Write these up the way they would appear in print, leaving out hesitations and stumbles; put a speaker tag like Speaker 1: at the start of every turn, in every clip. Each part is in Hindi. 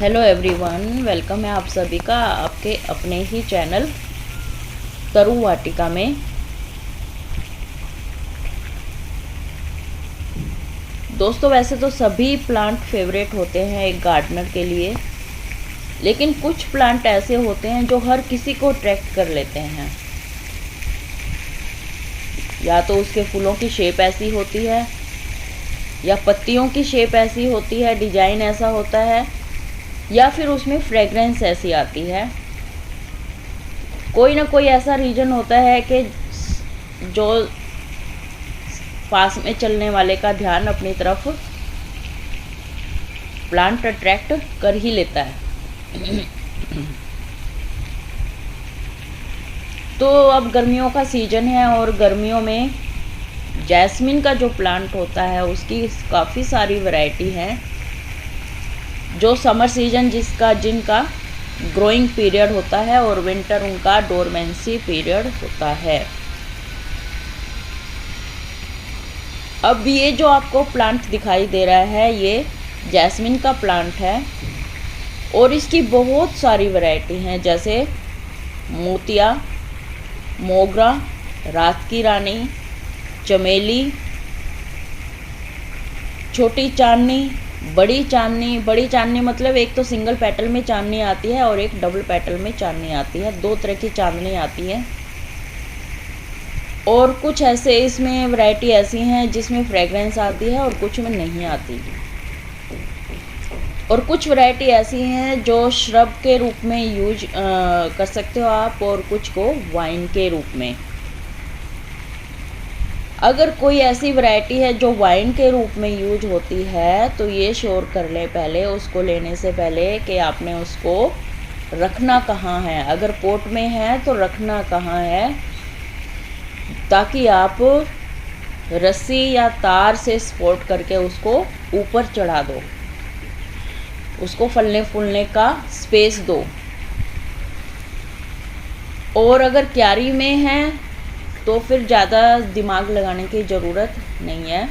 Speaker 1: हेलो एवरीवन, वेलकम है आप सभी का आपके अपने ही चैनल तरु वाटिका में। दोस्तों, वैसे तो सभी प्लांट फेवरेट होते हैं एक गार्डनर के लिए, लेकिन कुछ प्लांट ऐसे होते हैं जो हर किसी को अट्रैक्ट कर लेते हैं। या तो उसके फूलों की शेप ऐसी होती है, या पत्तियों की शेप ऐसी होती है, डिजाइन ऐसा होता है, या फिर उसमें फ्रेगरेंस ऐसी आती है। कोई ना कोई ऐसा रीजन होता है कि जो पास में चलने वाले का ध्यान अपनी तरफ प्लांट अट्रैक्ट कर ही लेता है। तो अब गर्मियों का सीजन है और गर्मियों में जैस्मिन का जो प्लांट होता है उसकी काफ़ी सारी वैरायटी है। जो समर सीजन जिनका ग्रोइंग पीरियड होता है और विंटर उनका डोरमेंसी पीरियड होता है। अब ये जो आपको प्लांट दिखाई दे रहा है ये जैस्मिन का प्लांट है और इसकी बहुत सारी वैरायटी हैं, जैसे मोतिया, मोगरा, रात की रानी, चमेली, छोटी चांदनी, बड़ी चांदनी। बड़ी चांदनी मतलब एक तो सिंगल पेटल में चांदनी आती है और एक डबल पेटल में चांदनी आती है। दो तरह की चांदनी आती है। और कुछ ऐसे इसमें वैरायटी ऐसी हैं जिसमें फ्रेगरेंस आती है और कुछ में नहीं आती। और कुछ वैरायटी ऐसी हैं जो श्रब के रूप में यूज कर सकते हो आप, और कुछ को वाइन के रूप में। अगर कोई ऐसी वैरायटी है जो वाइन के रूप में यूज होती है तो ये श्योर कर लें पहले, उसको लेने से पहले, कि आपने उसको रखना कहाँ है। अगर पोट में है तो रखना कहाँ है, ताकि आप रस्सी या तार से सपोर्ट करके उसको ऊपर चढ़ा दो, उसको फलने फूलने का स्पेस दो। और अगर क्यारी में है तो फिर ज़्यादा दिमाग लगाने की ज़रूरत नहीं है।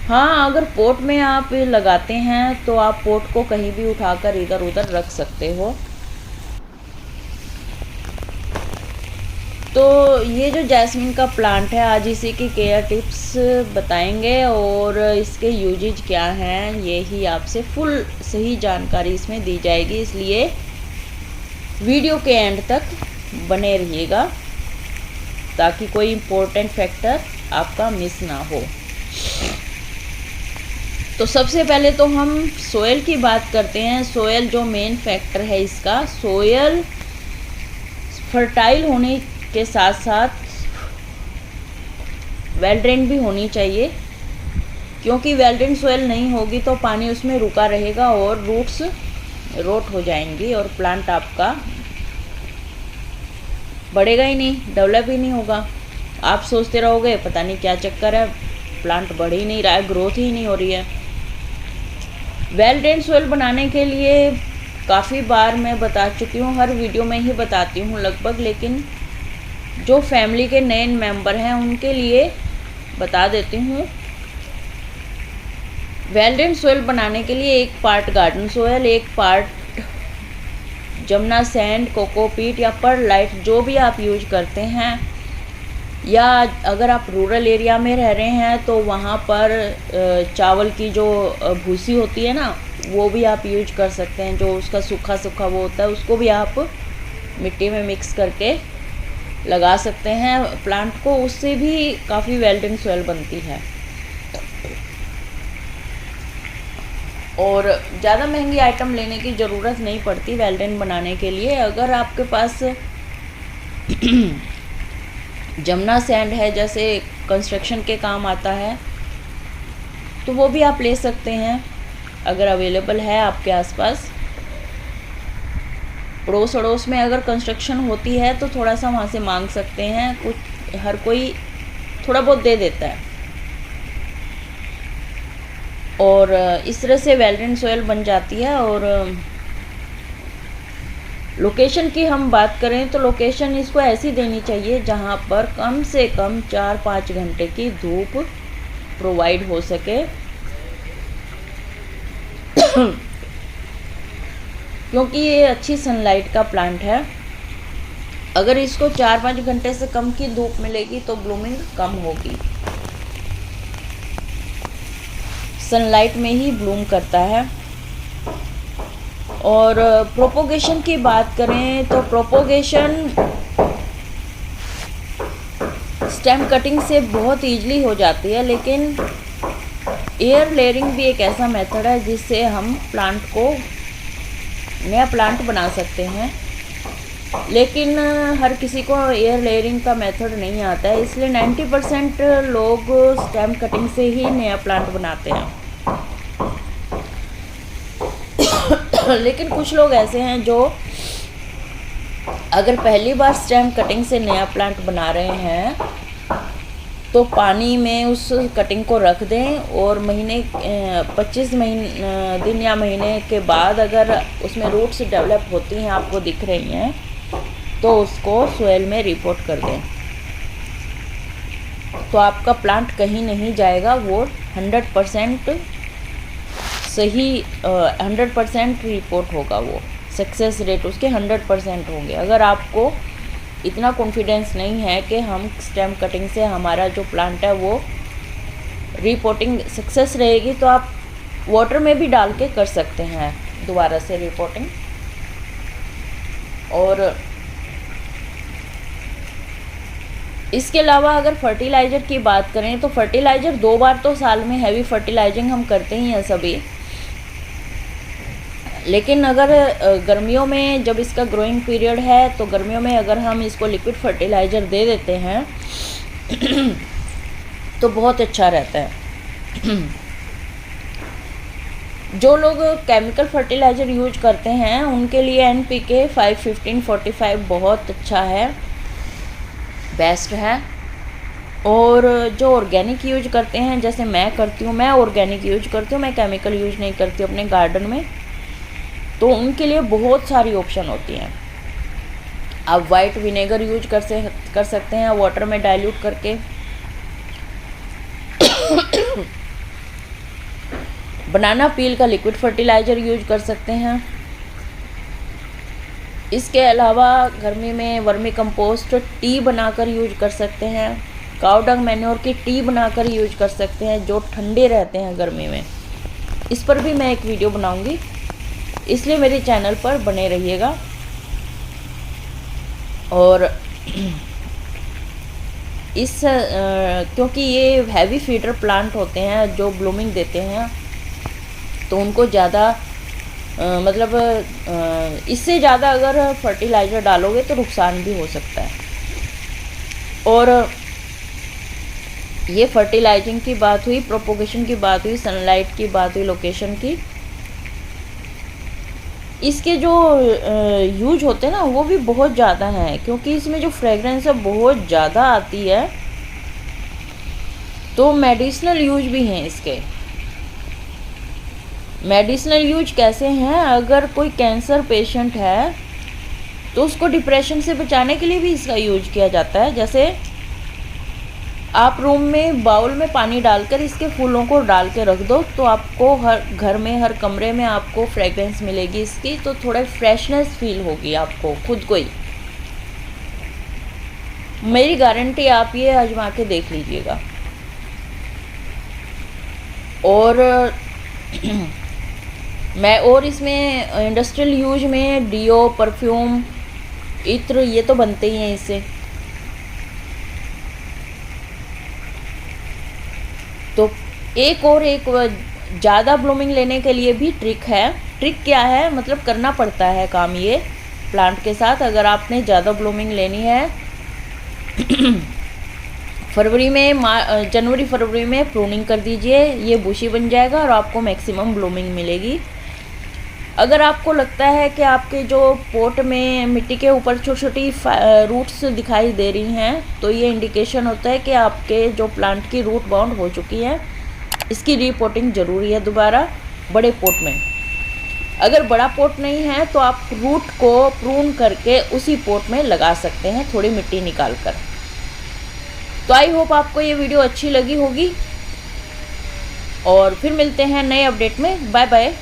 Speaker 1: हाँ, अगर पोट में आप लगाते हैं तो आप पोट को कहीं भी उठाकर इधर उधर रख सकते हो। तो ये जो जैस्मिन का प्लांट है, आज इसी की केयर टिप्स बताएंगे और इसके यूजेज क्या हैं ये ही आपसे फुल सही जानकारी इसमें दी जाएगी, इसलिए वीडियो के एंड तक बने रहिएगा ताकि कोई इम्पोर्टेंट फैक्टर आपका मिस ना हो। तो सबसे पहले तो हम सोयल की बात करते हैं। सोयल जो मेन फैक्टर है इसका, सोयल फर्टाइल होने के साथ साथ वेल ड्रेन भी होनी चाहिए, क्योंकि वेल ड्रेन सोयल नहीं होगी तो पानी उसमें रुका रहेगा और रूट्स रोट हो जाएंगी और प्लांट आपका बढ़ेगा ही नहीं, डेवलप ही नहीं होगा। आप सोचते रहोगे पता नहीं क्या चक्कर है, प्लांट बढ़ ही नहीं रहा है, ग्रोथ ही नहीं हो रही है। वेल ड्रेन सोइल बनाने के लिए काफ़ी बार मैं बता चुकी हूँ, हर वीडियो में ही बताती हूँ लगभग, लेकिन जो फैमिली के नए मेंबर हैं उनके लिए बता देती हूँ। वेल ड्रेन सोइल बनाने के लिए एक पार्ट गार्डन सोयल, एक पार्ट जमुना सैंड, कोकोपीट या परलाइट, जो भी आप यूज करते हैं, या अगर आप रूरल एरिया में रह रहे हैं तो वहाँ पर चावल की जो भूसी होती है ना, वो भी आप यूज कर सकते हैं। जो उसका सूखा सूखा वो होता है उसको भी आप मिट्टी में मिक्स करके लगा सकते हैं प्लांट को, उससे भी काफ़ी वेल ड्रेन सोइल बनती है। और ज़्यादा महंगी आइटम लेने की ज़रूरत नहीं पड़ती वेल ड्रेन बनाने के लिए। अगर आपके पास जमुना सैंड है, जैसे कंस्ट्रक्शन के काम आता है, तो वो भी आप ले सकते हैं अगर अवेलेबल है आपके आसपास। पड़ोस अड़ोस में अगर कंस्ट्रक्शन होती है तो थोड़ा सा वहाँ से मांग सकते हैं, कुछ हर कोई थोड़ा बहुत दे देता है। और इस तरह से वेल ड्रेन सोइल बन जाती है। और लोकेशन की हम बात करें तो लोकेशन इसको ऐसी देनी चाहिए जहाँ पर कम से कम 4-5 घंटे की धूप प्रोवाइड हो सके। क्योंकि ये अच्छी सनलाइट का प्लांट है। अगर इसको 4-5 घंटे से कम की धूप मिलेगी तो ब्लूमिंग कम होगी। सनलाइट में ही ब्लूम करता है। और प्रोपोगेशन की बात करें तो प्रोपोगेशन स्टेम कटिंग से बहुत ईजिली हो जाती है, लेकिन एयर लेयरिंग भी एक ऐसा मेथड है जिससे हम प्लांट को नया प्लांट बना सकते हैं। लेकिन हर किसी को एयर लेयरिंग का मेथड नहीं आता है, इसलिए 90% लोग स्टेम कटिंग से ही नया प्लांट बनाते हैं। लेकिन कुछ लोग ऐसे हैं जो अगर पहली बार स्टेम कटिंग से नया प्लांट बना रहे हैं तो पानी में उस कटिंग को रख दें और 25 दिन या महीने के बाद अगर उसमें रूट्स डेवलप होती हैं, आपको दिख रही हैं, तो उसको सोइल में रिपोर्ट कर दें। तो आपका प्लांट कहीं नहीं जाएगा, वो 100% सही 100% रिपोर्ट होगा, वो सक्सेस रेट उसके 100% होंगे। अगर आपको इतना कॉन्फिडेंस नहीं है कि हम स्टेम कटिंग से हमारा जो प्लांट है वो रिपोर्टिंग सक्सेस रहेगी, तो आप वाटर में भी डाल के कर सकते हैं दोबारा से रिपोर्टिंग। और इसके अलावा अगर फर्टिलाइज़र की बात करें तो फर्टिलाइज़र 2 बार तो साल में हैवी फर्टिलाइजिंग हम करते ही हैं सभी। लेकिन अगर गर्मियों में जब इसका ग्रोइंग पीरियड है तो गर्मियों में अगर हम इसको लिक्विड फर्टिलाइज़र दे देते हैं तो बहुत अच्छा रहता है। जो लोग केमिकल फर्टिलाइज़र यूज करते हैं उनके लिए NPK 5-15-45 बहुत अच्छा है, बेस्ट है। और जो ऑर्गेनिक यूज करते हैं, जैसे मैं करती हूँ, मैं ऑर्गेनिक यूज करती हूँ, मैं केमिकल यूज नहीं करती अपने गार्डन में, तो उनके लिए बहुत सारी ऑप्शन होती हैं। आप वाइट विनेगर यूज कर सकते हैं वाटर में डाइल्यूट करके। बनाना पील का लिक्विड फर्टिलाइज़र यूज कर सकते हैं। इसके अलावा गर्मी में वर्मी कंपोस्ट टी बनाकर यूज कर सकते हैं। काऊ डंग मैन्योर की टी बनाकर यूज कर सकते हैं, जो ठंडे रहते हैं गर्मी में। इस पर भी मैं एक वीडियो बनाऊंगी, इसलिए मेरे चैनल पर बने रहिएगा। और क्योंकि ये हैवी फीडर प्लांट होते हैं जो ब्लूमिंग देते हैं, तो उनको ज़्यादा इससे ज़्यादा अगर फर्टिलाइज़र डालोगे तो नुकसान भी हो सकता है। और ये फर्टिलाइजिंग की बात हुई, प्रोपोगेशन की बात हुई, सनलाइट की बात हुई, लोकेशन की। इसके जो यूज होते हैं ना वो भी बहुत ज़्यादा हैं, क्योंकि इसमें जो फ्रेगरेंस है बहुत ज़्यादा आती है। तो मेडिसिनल यूज भी हैं इसके। मेडिसिनल यूज कैसे हैं? अगर कोई कैंसर पेशेंट है तो उसको डिप्रेशन से बचाने के लिए भी इसका यूज किया जाता है। जैसे आप रूम में बाउल में पानी डालकर इसके फूलों को डाल के रख दो, तो आपको हर घर में, हर कमरे में आपको फ्रेगरेंस मिलेगी इसकी, तो थोड़ा फ्रेशनेस फील होगी आपको खुद को ही। मेरी गारंटी, आप ये आजमा के देख लीजिएगा। और और इसमें इंडस्ट्रियल यूज में डीओ, परफ्यूम, इत्र, ये तो बनते ही हैं इससे। तो एक ज़्यादा ब्लूमिंग लेने के लिए भी ट्रिक है। ट्रिक क्या है? मतलब करना पड़ता है काम ये प्लांट के साथ। अगर आपने ज़्यादा ब्लूमिंग लेनी है जनवरी फरवरी में प्रूनिंग कर दीजिए, ये बुशी बन जाएगा और आपको मैक्सिमम ब्लूमिंग मिलेगी। अगर आपको लगता है कि आपके जो पोट में मिट्टी के ऊपर छोटी छोटी रूट्स दिखाई दे रही हैं, तो ये इंडिकेशन होता है कि आपके जो प्लांट की रूट बाउंड हो चुकी है। इसकी रीपोर्टिंग ज़रूरी है दोबारा बड़े पोट में। अगर बड़ा पोट नहीं है तो आप रूट को प्रून करके उसी पोट में लगा सकते हैं, थोड़ी मिट्टी निकाल कर। तो आई होप आपको ये वीडियो अच्छी लगी होगी, और फिर मिलते हैं नए अपडेट में। Bye bye.